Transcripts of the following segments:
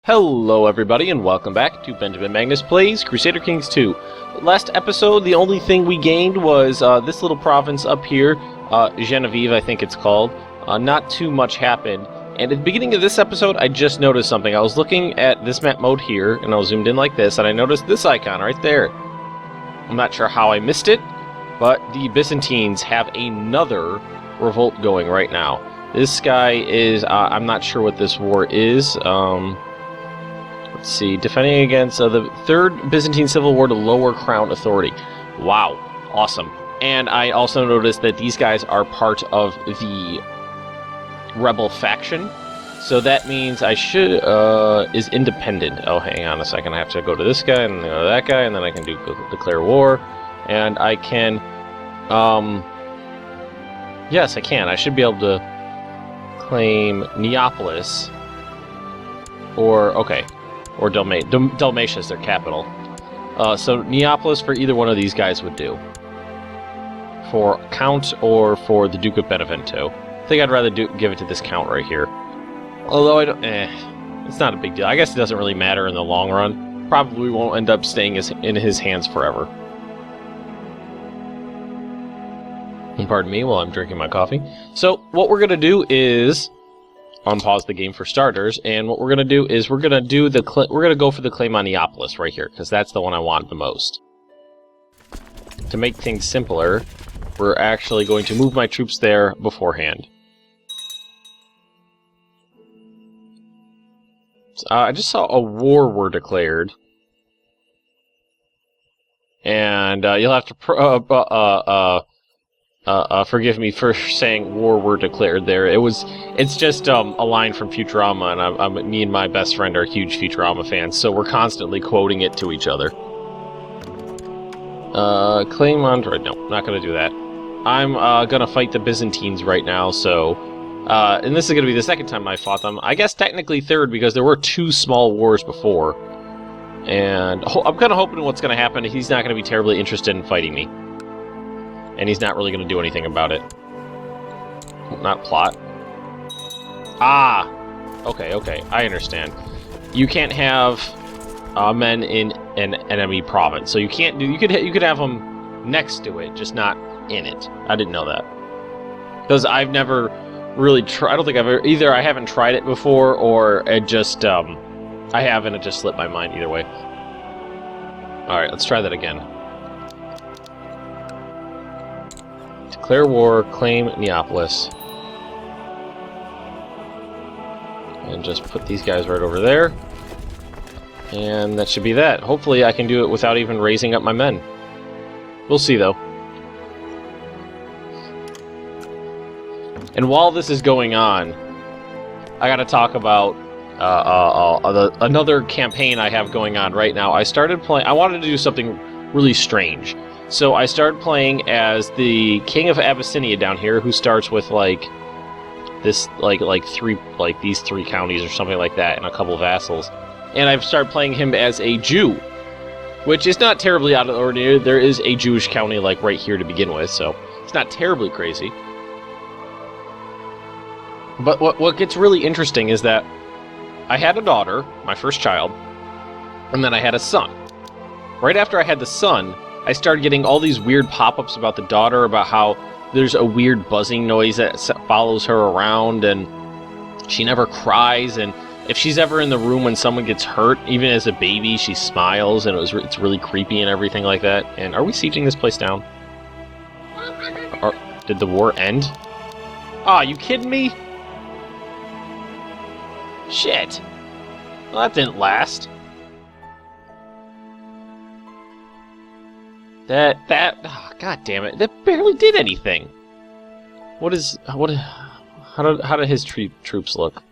Hello everybody and welcome back to Benjamin Magnus Plays Crusader Kings 2. Last episode, the only thing we gained was this little province up here, Genevieve I think it's called. Not too much happened. And at the beginning of this episode, I just noticed something. I was looking at this map mode here, and I was zoomed in like this, and I noticed this icon right there. I'm not sure how I missed it, but the Byzantines have another revolt going right now. This guy is, I'm not sure what this war is. Let's see, defending against the Third Byzantine Civil War to lower crown authority. Wow, awesome. And I also noticed that these guys are part of the rebel faction. So that means I should, is independent. Oh, hang on a second, I have to go to this guy and go to that guy, and then I can declare war. And I can, yes, I can. I should be able to claim Neapolis, or, okay, or Dalmatia is their capital. So Neapolis for either one of these guys would do. For Count or for the Duke of Benevento. I think I'd rather give it to this Count right here. Although I don't, it's not a big deal. I guess it doesn't really matter in the long run. Probably won't end up staying in his hands forever. Pardon me while I'm drinking my coffee. So what we're gonna do is unpause the game for starters, and what we're gonna do is we're gonna go for the claim on Neapolis right here, because that's the one I want the most. To make things simpler, we're actually going to move my troops there beforehand. I just saw a war were declared, and you'll have to forgive me for saying war were declared there. It's just a line from Futurama, and me and my best friend are huge Futurama fans, so we're constantly quoting it to each other. Claim on... No, not gonna do that. I'm gonna fight the Byzantines right now, so... and this is gonna be the second time I fought them. I guess technically third, because there were two small wars before. And I'm kinda hoping what's gonna happen, he's not gonna be terribly interested in fighting me. And he's not really going to do anything about it. Not plot. Ah! Okay, I understand. You can't have men in an enemy province, so you can't do... You could have them next to it, just not in it. I didn't know that. Because I've never really tried... I don't think I've ever... Either I haven't tried it before, or it just... I haven't, it just slipped my mind either way. Alright, let's try that again. Declare war, claim Neapolis. And just put these guys right over there. And that should be that. Hopefully I can do it without even raising up my men. We'll see, though. And while this is going on, I gotta talk about another campaign I have going on right now. I started playing... I wanted to do something really strange. So I started playing as the King of Abyssinia down here, who starts with like this, these three counties or something like that, and a couple of vassals. And I've started playing him as a Jew, which is not terribly out of the ordinary. There is a Jewish county like right here to begin with, so it's not terribly crazy. But what gets really interesting is that I had a daughter, my first child, and then I had a son. Right after I had the son, I started getting all these weird pop-ups about the daughter, about how there's a weird buzzing noise that follows her around, and she never cries, and if she's ever in the room when someone gets hurt, even as a baby, she smiles, and it's really creepy and everything like that. And are we sieging this place down? Or did the war end? Aw, you kidding me? Shit. Well, that didn't last. Oh, god damn it, that barely did anything. How did his troops look?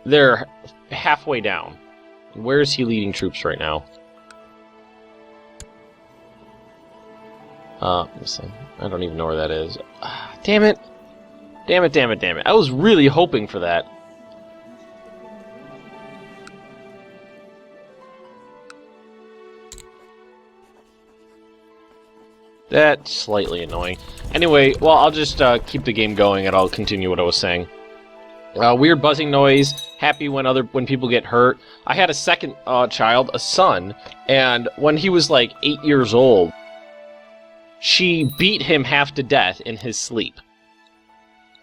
They're halfway down. Where is he leading troops right now? Listen, I don't even know where that is. Damn it. Damn it. I was really hoping for that. That's slightly annoying. Anyway, well, I'll just keep the game going and I'll continue what I was saying. Weird buzzing noise, happy when people get hurt. I had a second child, a son, and when he was like 8 years old, she beat him half to death in his sleep.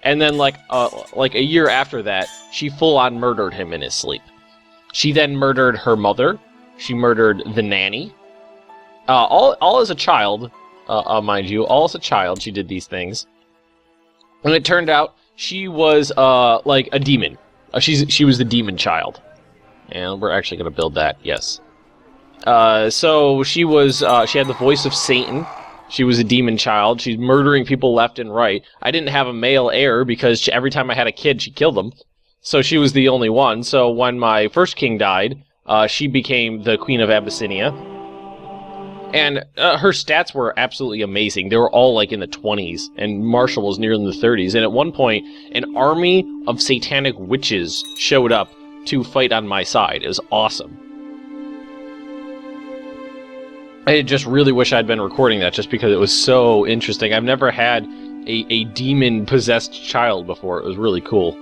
And then like a year after that, she full-on murdered him in his sleep. She then murdered her mother. She murdered the nanny. All as a child, mind you, all as a child she did these things. And it turned out she was like a demon. She was the demon child. And we're actually going to build that, yes. So she had the voice of Satan. She was a demon child. She's murdering people left and right. I didn't have a male heir because every time I had a kid, she killed them. So she was the only one. So when my first king died, she became the Queen of Abyssinia. And her stats were absolutely amazing. They were all like in the 20s, and Marshall was near in the 30s. And at one point, an army of satanic witches showed up to fight on my side. It was awesome. I just really wish I'd been recording that just because it was so interesting. I've never had a demon-possessed child before. It was really cool.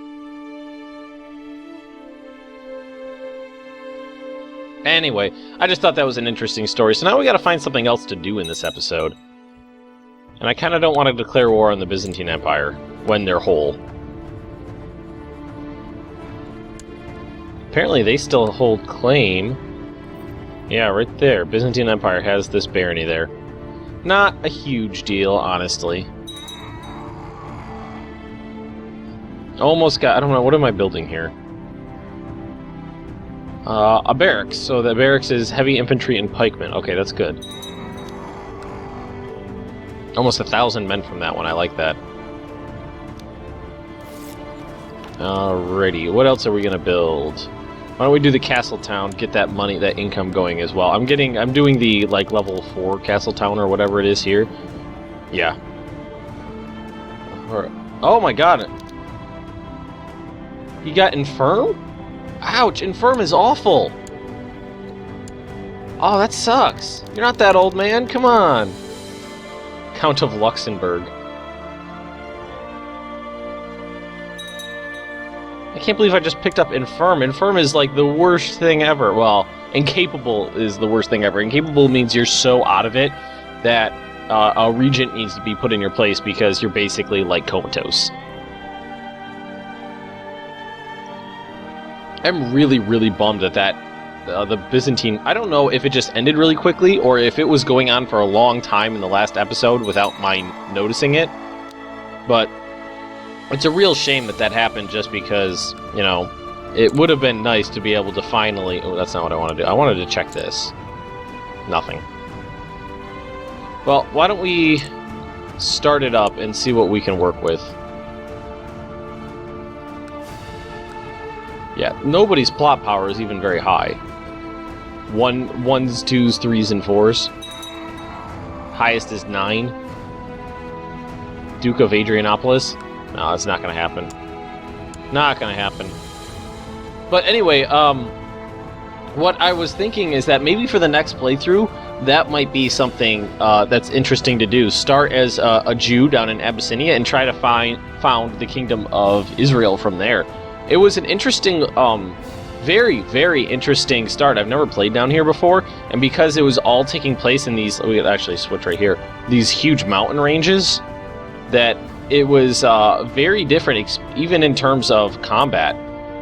Anyway, I just thought that was an interesting story. So now we gotta find something else to do in this episode. And I kinda don't want to declare war on the Byzantine Empire when they're whole. Apparently they still hold claim. Yeah, right there. Byzantine Empire has this barony there. Not a huge deal, honestly. Almost got... I don't know, what am I building here? A barracks. So the barracks is heavy infantry and pikemen. Okay, that's good. Almost 1,000 men from that one. I like that. Alrighty, what else are we gonna build? Why don't we do the castle town, get that money, that income going as well. I'm doing the, like, level 4 castle town or whatever it is here. Yeah. Oh my god! He got infirm? Ouch, infirm is awful! Oh, that sucks. You're not that old, man, come on! Count of Luxembourg. I can't believe I just picked up infirm. Infirm is like the worst thing ever. Well, incapable is the worst thing ever. Incapable means you're so out of it that a regent needs to be put in your place because you're basically like comatose. I'm really, really bummed at that. The Byzantine... I don't know if it just ended really quickly or if it was going on for a long time in the last episode without my noticing it. But it's a real shame that that happened just because, you know, it would have been nice to be able to finally... Oh, that's not what I want to do. I wanted to check this. Nothing. Well, why don't we start it up and see what we can work with. Yeah, nobody's plot power is even very high. Ones, twos, threes, and fours. Highest is 9. Duke of Adrianopolis. No, that's not gonna happen. Not gonna happen. But anyway, what I was thinking is that maybe for the next playthrough, that might be something that's interesting to do. Start as a Jew down in Abyssinia and try to found the Kingdom of Israel from there. It was an interesting, very, very interesting start. I've never played down here before, and because it was all taking place in these... We could actually switch right here. These huge mountain ranges, that it was very different, even in terms of combat.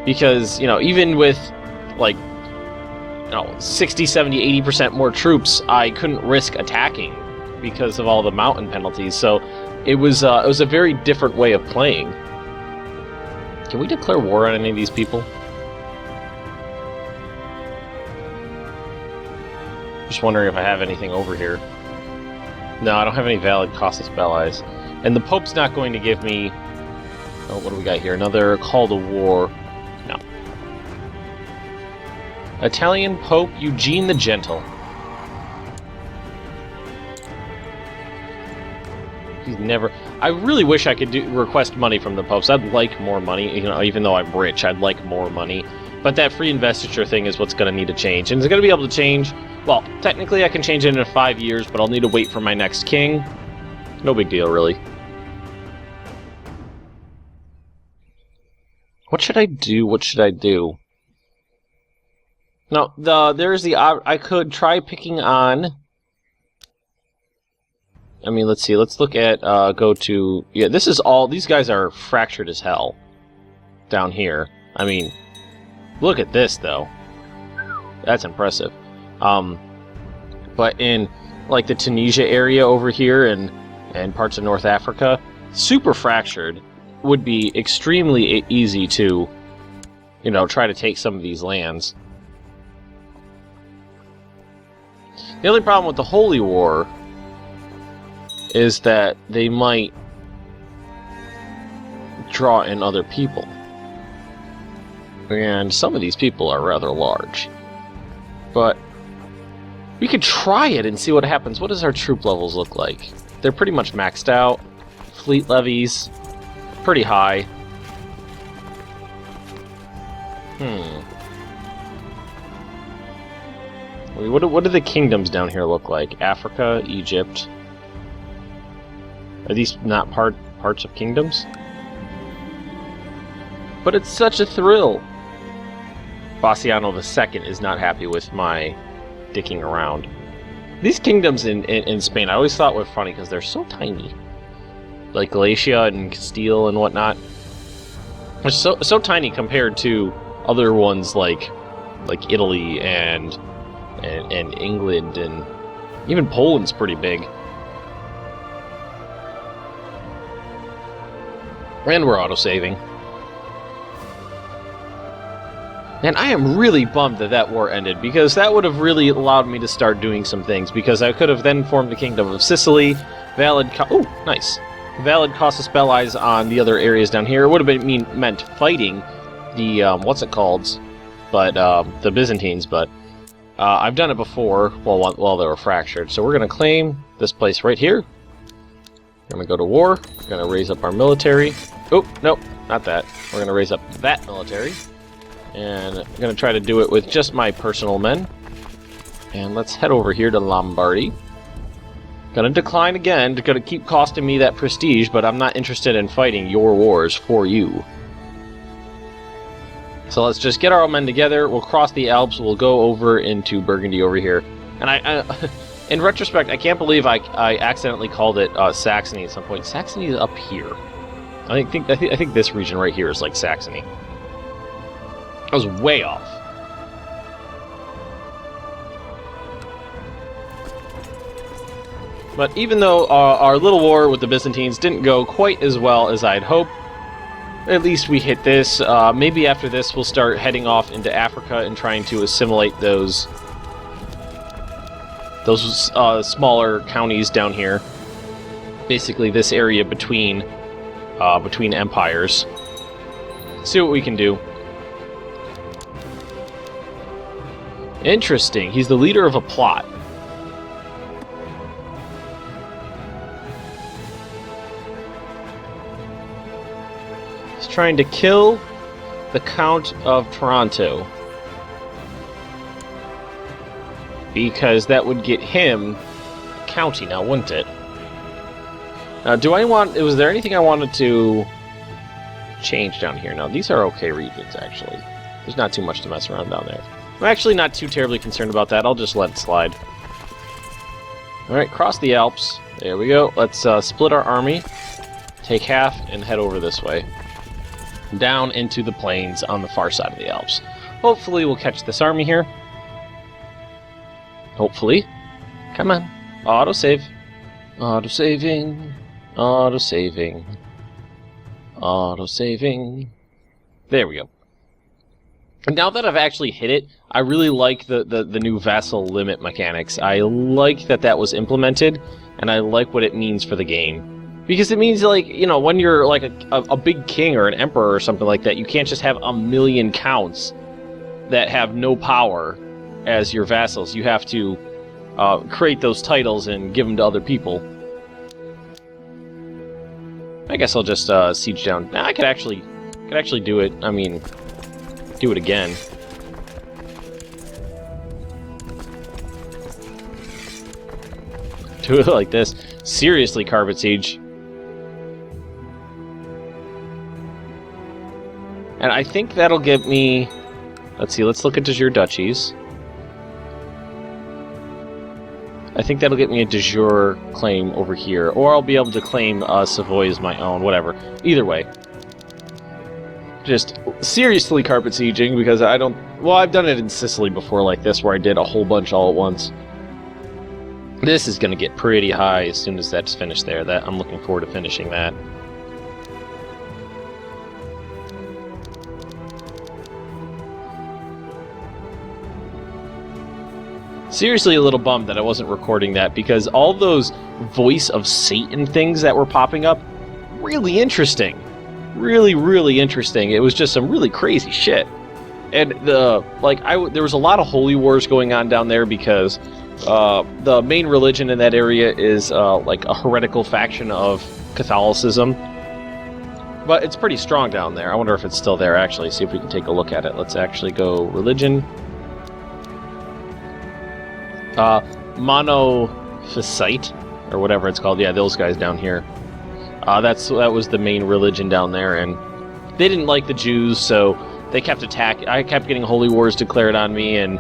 Because, you know, even with, like, you know, 60, 70, 80% more troops, I couldn't risk attacking because of all the mountain penalties. So it was a very different way of playing. Can we declare war on any of these people? Just wondering if I have anything over here. No, I don't have any valid Cossus allies. And the Pope's not going to give me... Oh, what do we got here? Another call to war. No. Italian Pope Eugene the Gentle. He's never... I really wish I could request money from the popes. I'd like more money, you know, even though I'm rich, I'd like more money. But that free investiture thing is what's going to need to change. And it's going to be able to change... Well, technically I can change it in 5 years, but I'll need to wait for my next king. No big deal, really. What should I do? What should I do? No, there's the... I could try picking on... I mean, let's see. Let's look at... go to... Yeah, this is all... These guys are fractured as hell. Down here. I mean... Look at this, though. That's impressive. But in, like, the Tunisia area over here and parts of North Africa, super fractured would be extremely easy to, you know, try to take some of these lands. The only problem with the Holy War is that they might draw in other people. And some of these people are rather large. But we could try it and see what happens. What does our troop levels look like? They're pretty much maxed out. Fleet levies, pretty high. What do the kingdoms down here look like? Africa, Egypt. Are these not parts of kingdoms? But it's such a thrill. Bassiano II is not happy with my dicking around. These kingdoms in Spain I always thought were funny because they're so tiny. Like Galicia and Castile and whatnot. They're so tiny compared to other ones like Italy and England, and even Poland's pretty big. And we're auto-saving. And I am really bummed that war ended, because that would have really allowed me to start doing some things, because I could have then formed the Kingdom of Sicily, valid casus belli on the other areas down here. It would have meant fighting the, the Byzantines, but I've done it before while they were fractured. So we're going to claim this place right here. We're going to go to war. We're going to raise up our military. Oh, nope, not that. We're going to raise up that military. And I'm going to try to do it with just my personal men. And let's head over here to Lombardy. Going to decline again. Going to keep costing me that prestige, but I'm not interested in fighting your wars for you. So let's just get our men together. We'll cross the Alps. We'll go over into Burgundy over here. And I in retrospect, I can't believe I accidentally called it Saxony at some point. Saxony is up here. I think this region right here is like Saxony. I was way off. But even though our little war with the Byzantines didn't go quite as well as I'd hoped, at least we hit this. Maybe after this we'll start heading off into Africa and trying to assimilate those smaller counties down here. Basically this area between empires. See what we can do. Interesting. He's the leader of a plot. He's trying to kill the Count of Toronto. Because that would get him a county now, wouldn't it? Now, was there anything I wanted to change down here? No, these are okay regions, actually. There's not too much to mess around down there. I'm actually not too terribly concerned about that. I'll just let it slide. Alright, cross the Alps. There we go. Let's split our army, take half, and head over this way. Down into the plains on the far side of the Alps. Hopefully we'll catch this army here. Hopefully. Come on. Autosave. Autosaving. Autosaving. Autosaving. There we go. And now that I've actually hit it, I really like the new vassal limit mechanics. I like that was implemented, and I like what it means for the game. Because it means, like, you know, when you're like a big king or an emperor or something like that, you can't just have a million counts that have no power as your vassals. You have to create those titles and give them to other people. I guess I'll just siege down. Nah, I could actually do it. I mean, do it again. Do it like this. Seriously, Carpet Siege. And I think that'll get me... Let's see, let's look at de jure duchies. I think that'll get me a de jure claim over here. Or I'll be able to claim Savoy as my own, whatever. Either way. Just seriously carpet sieging, because I don't... Well, I've done it in Sicily before like this, where I did a whole bunch all at once. This is going to get pretty high as soon as that's finished there. That I'm looking forward to finishing that. Seriously a little bummed that I wasn't recording that, because all those voice of Satan things that were popping up, really interesting. Really, really interesting. It was just some really crazy shit. And there was a lot of holy wars going on down there, because the main religion in that area is like a heretical faction of Catholicism. But it's pretty strong down there. I wonder if it's still there, actually. See if we can take a look at it. Let's actually go religion. Monophysite, or whatever it's called. Yeah, those guys down here. That was the main religion down there, and they didn't like the Jews, so they kept attacking. I kept getting holy wars declared on me, and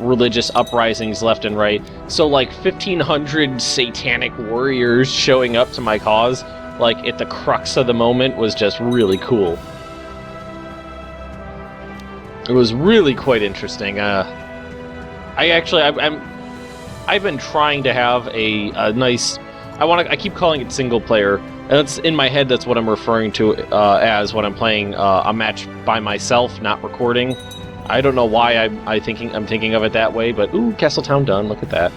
religious uprisings left and right. So like 1,500 satanic warriors showing up to my cause, like at the crux of the moment, was just really cool. It was really quite interesting. I've been trying to have a nice... I keep calling it single player, and that's in my head. That's what I'm referring to as when I'm playing a match by myself, not recording. I don't know why I'm thinking of it that way, but ooh, Castletown done. Look at that.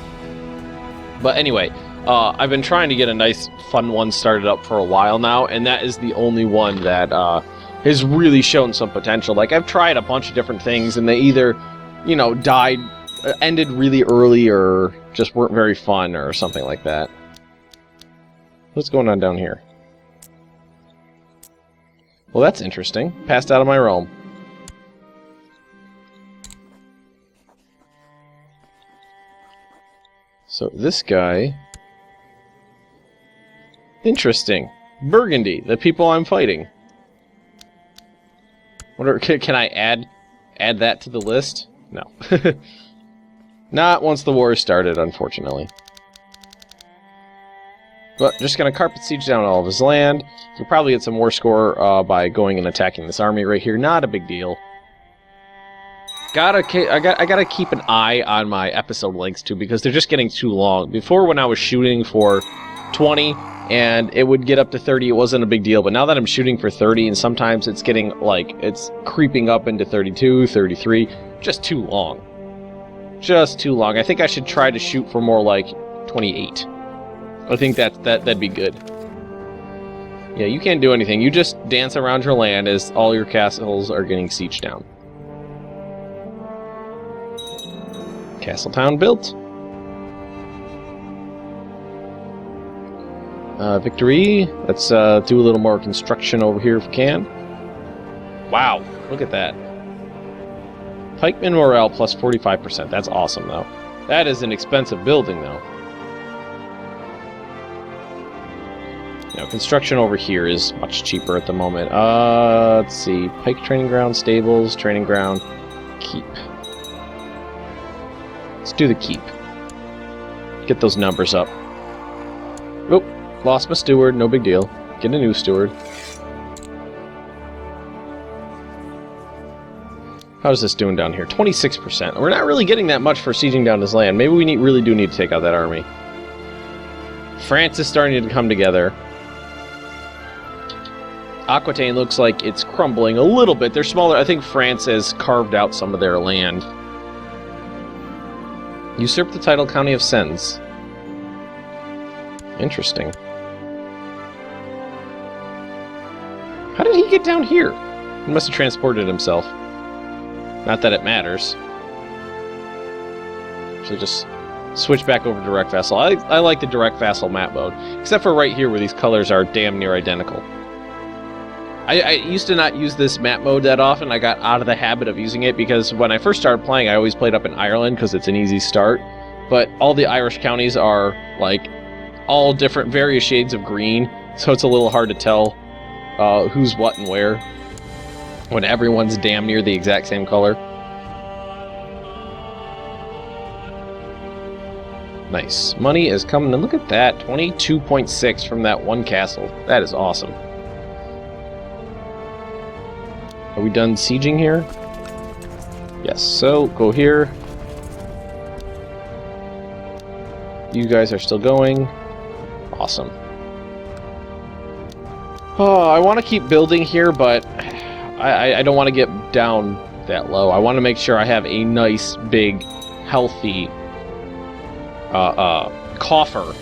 But anyway, I've been trying to get a nice, fun one started up for a while now, and that is the only one that has really shown some potential. Like, I've tried a bunch of different things, and they either, died, ended really early, or just weren't very fun, or something like that. What's going on down here? Well, that's interesting. Passed out of my realm. So this guy... Interesting. Burgundy, the people I'm fighting. Wonder, can I add that to the list? No. Not once the war started, unfortunately. But just going to carpet siege down all of his land. You'll probably get some war score by going and attacking this army right here. Not a big deal. I gotta keep an eye on my episode lengths too, because they're just getting too long. Before, when I was shooting for 20 and it would get up to 30, it wasn't a big deal. But now that I'm shooting for 30, and sometimes it's getting it's creeping up into 32, 33, just too long. Just too long. I think I should try to shoot for more like 28. I think that'd be good. Yeah, you can't do anything. You just dance around your land as all your castles are getting sieged down. Castletown built. Victory. Let's do a little more construction over here if we can. Wow, look at that. Pikeman morale plus 45%. That's awesome, though. That is an expensive building, though. Construction over here is much cheaper at the moment. Let's see. Pike training ground, stables, training ground, keep. Let's do the keep. Get those numbers up. Oh, lost my steward. No big deal. Get a new steward. How's this doing down here? 26%. We're not really getting that much for sieging down this land. Maybe we really do need to take out that army. France is starting to come together. Aquitaine looks like it's crumbling a little bit. They're smaller. I think France has carved out some of their land. Usurp the title County of Sens. Interesting. How did he get down here? He must have transported himself. Not that it matters. So just switch back over to direct vassal. I like the direct vassal map mode. Except for right here where these colors are damn near identical. I used to not use this map mode that often. I got out of the habit of using it because when I first started playing, I always played up in Ireland because it's an easy start. But all the Irish counties are, like, all different, various shades of green, so it's a little hard to tell who's what and where. when everyone's damn near the exact same color. Nice. Money is coming in. Look at that. 22.6 from that one castle. That is awesome. Are we done sieging here? Yes. So, go here. You guys are still going. Awesome. Oh, I want to keep building here, but I don't want to get down that low. I want to make sure I have a nice, big, healthy coffer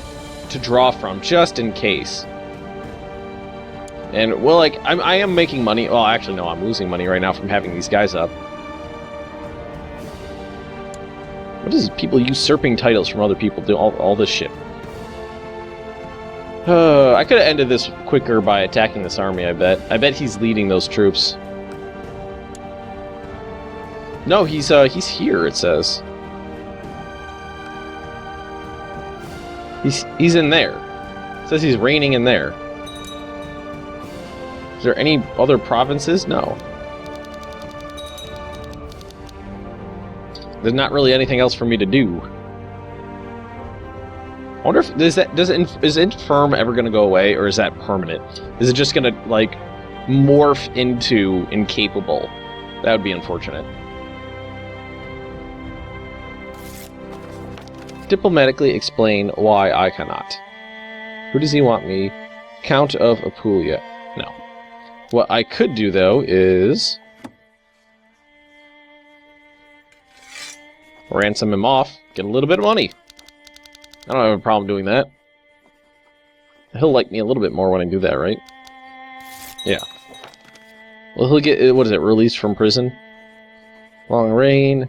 to draw from, just in case. And, well, like, I am making money. Well, actually, no, I'm losing money right now from having these guys up. What is people usurping titles from other people do? All this shit. I could have ended this quicker by attacking this army, I bet. I bet he's leading those troops. No, he's here, it says. He's in there. It says he's reigning in there. Is there any other provinces? No. There's not really anything else for me to do. I wonder if is infirm ever going to go away, or is that permanent? Is it just going to like morph into incapable? That would be unfortunate. Diplomatically explain why I cannot. Who does he want me? Count of Apulia. No. What I could do though is ransom him off, get a little bit of money. I don't have a problem doing that. He'll like me a little bit more when I do that, right? Yeah. Well, he'll get, what is it, released from prison? Long reign.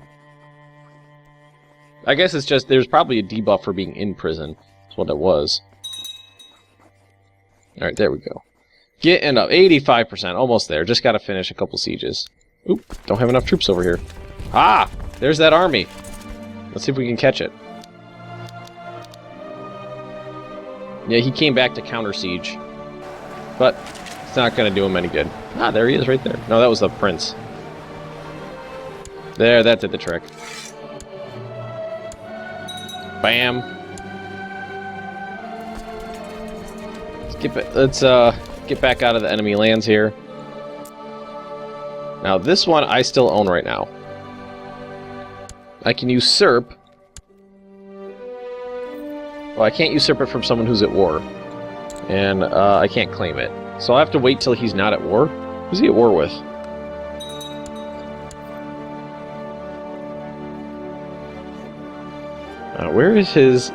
I guess it's just, there's probably a debuff for being in prison. That's what it was. Alright, there we go. Getting up, 85%, almost there. Just gotta finish a couple sieges. Oop, don't have enough troops over here. Ah! There's that army. Let's see if we can catch it. Yeah, he came back to counter siege. But it's not going to do him any good. Ah, there he is right there. No, that was the prince. There, that did the trick. Bam. Let's get back out of the enemy lands here. Now, this one I still own right now. I can usurp. Well, I can't usurp it from someone who's at war. And I can't claim it. So I'll have to wait till he's not at war. Who's he at war with? Where is his...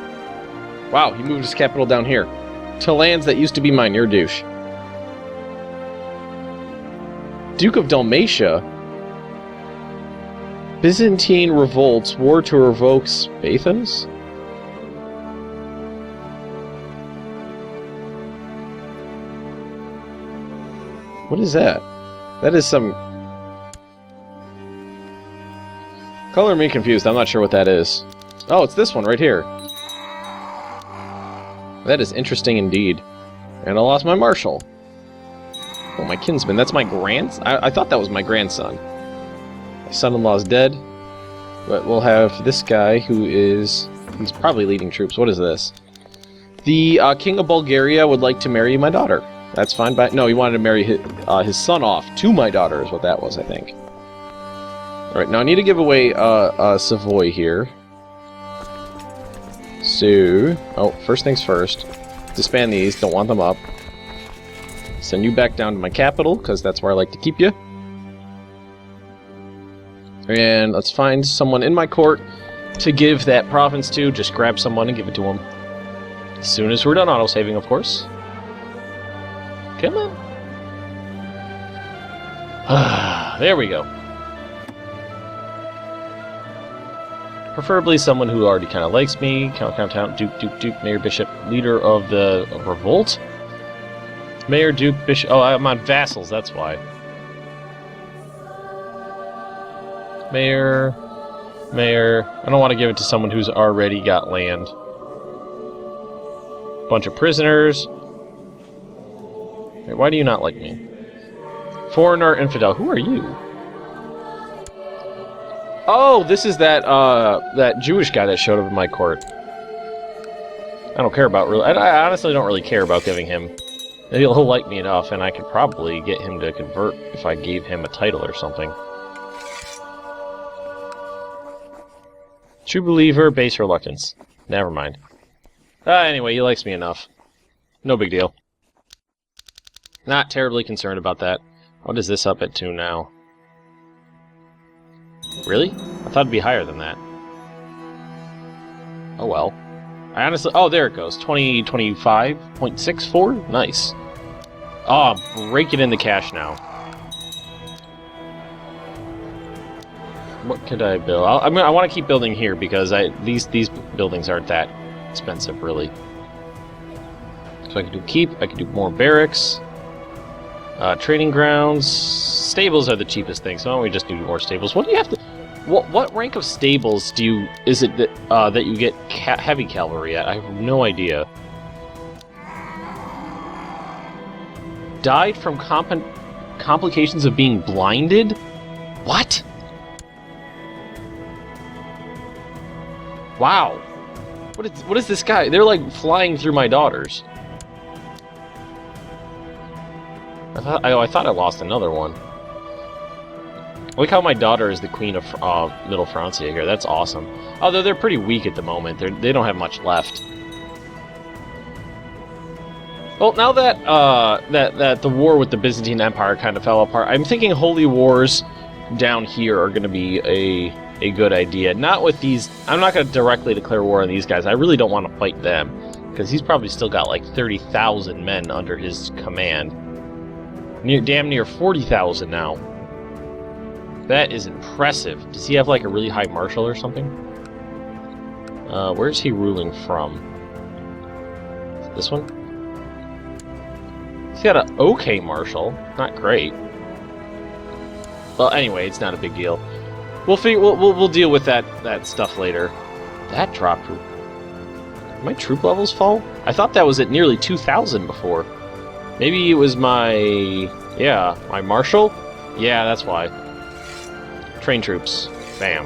Wow, he moved his capital down here. To lands that used to be mine. You're a douche. Duke of Dalmatia? Byzantine revolts. War to revoke Spathos? What is that? That is some... Color me confused. I'm not sure what that is. Oh, it's this one right here. That is interesting indeed. And I lost my marshal. Oh, my kinsman. That's my grandson? I thought that was my grandson. My son-in-law's dead. But we'll have this guy who is... He's probably leading troops. What is this? The King of Bulgaria would like to marry my daughter. That's fine, but no, he wanted to marry his son off to my daughter, is what that was, I think. Alright, now I need to give away Savoy here. So, oh, first things first. Disband these, don't want them up. Send you back down to my capital, because that's where I like to keep you. And let's find someone in my court to give that province to. Just grab someone and give it to them. As soon as we're done autosaving, of course. Come on. There we go. Preferably someone who already kind of likes me. Count, Duke, Mayor, Bishop, leader of the revolt. Mayor, Duke, Bishop. Oh, I'm on vassals, that's why. Mayor. I don't want to give it to someone who's already got land. Bunch of prisoners. Why do you not like me? Foreigner infidel. Who are you? Oh, this is that that Jewish guy that showed up in my court. I don't care about really. I honestly don't really care about giving him. He'll like me enough, and I could probably get him to convert if I gave him a title or something. True believer, base reluctance. Never mind. Anyway, he likes me enough. No big deal. Not terribly concerned about that. What is this up at 2 now? Really? I thought it'd be higher than that. Oh well. I honestly... Oh, there it goes. 2025.64? Nice. Oh, I'm breaking in the cash now. What could I build? I want to keep building here because these buildings aren't that expensive, really. So I can do keep. I can do more barracks. Trading grounds. Stables are the cheapest thing, so why don't we just do more stables? What do you have to... What rank of stables is it that that you get heavy cavalry at? I have no idea. Died from complications of being blinded? What? Wow. What is this guy? They're like flying through my daughters. I thought I lost another one. Look how my daughter is the queen of Middle Francia here. That's awesome. Although they're pretty weak at the moment. They don't have much left. Well, now that that the war with the Byzantine Empire kind of fell apart, I'm thinking holy wars down here are going to be a good idea. Not with these. I'm not going to directly declare war on these guys. I really don't want to fight them because he's probably still got like 30,000 men under his command. Damn near 40,000 now. That is impressive. Does he have like a really high marshal or something? Where's he ruling from? This one? He's got an okay marshal. Not great. Well, anyway, it's not a big deal. We'll deal with that stuff later. That dropped. Did my troop levels fall? I thought that was at nearly 2,000 before. Maybe it was my marshal? Yeah, that's why. Train troops. Bam.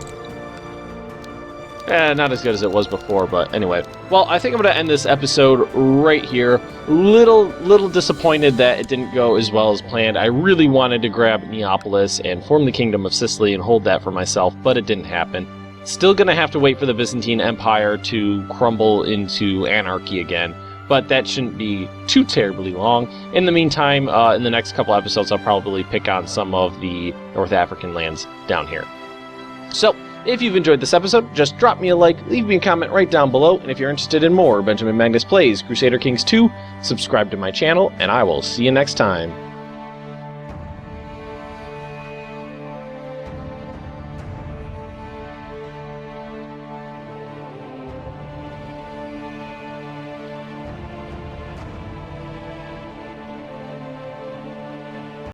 Not as good as it was before, but anyway. Well, I think I'm going to end this episode right here. Little disappointed that it didn't go as well as planned. I really wanted to grab Neapolis and form the Kingdom of Sicily and hold that for myself, but it didn't happen. Still going to have to wait for the Byzantine Empire to crumble into anarchy again, but that shouldn't be too terribly long. In the meantime, in the next couple episodes, I'll probably pick on some of the North African lands down here. So, if you've enjoyed this episode, just drop me a like, leave me a comment right down below, and if you're interested in more Benjamin Magnus Plays Crusader Kings 2, subscribe to my channel, and I will see you next time.